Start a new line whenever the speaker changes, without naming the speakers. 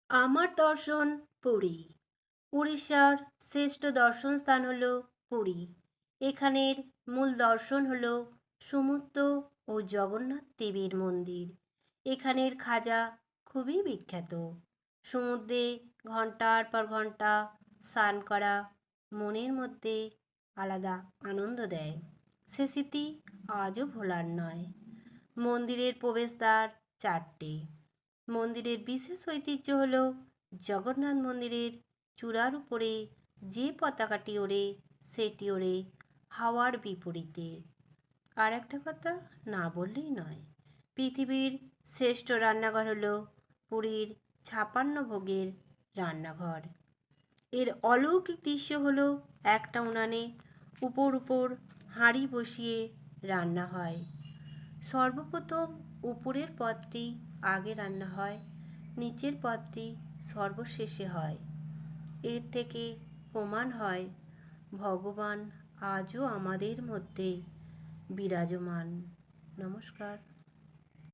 আমার দর্শন পুরী। উড়িষ্যার শ্রেষ্ঠ দর্শন স্থান হল পুরী। এখানের মূল দর্শন হল সমুদ্র ও জগন্নাথ দেবের মন্দির। এখানের খাজা খুবই বিখ্যাত। সমুদ্রে ঘন্টার পর ঘন্টা স্নান করা মনের মধ্যে আলাদা আনন্দ দেয়। সে স্মৃতি আজও ভোলার নয়। মন্দিরের প্রবেশদ্বার চারটে। মন্দিরের বিশেষ ঐতিহ্য হল জগন্নাথ মন্দিরের চূড়ার উপরে যে পতাকাটি ওড়ে সেটি ওড়ে হাওয়ার বিপরীতে। আর একটা কথা না বললেই নয়, পৃথিবীর শ্রেষ্ঠ রান্নাঘর হলো পুরীর ৫৬ ভোগের রান্নাঘর। এর অলৌকিক দৃশ্য হলো একটা উনানে উপর হাঁড়ি বসিয়ে রান্না হয়। সর্বপ্রথম উপরের পদটি আগে রান্না হয়, নিচের পদটি সর্বশেষে হয়। এর থেকে প্রমাণ হয় ভগবান আজও আমাদের মধ্যে বিরাজমান। নমস্কার।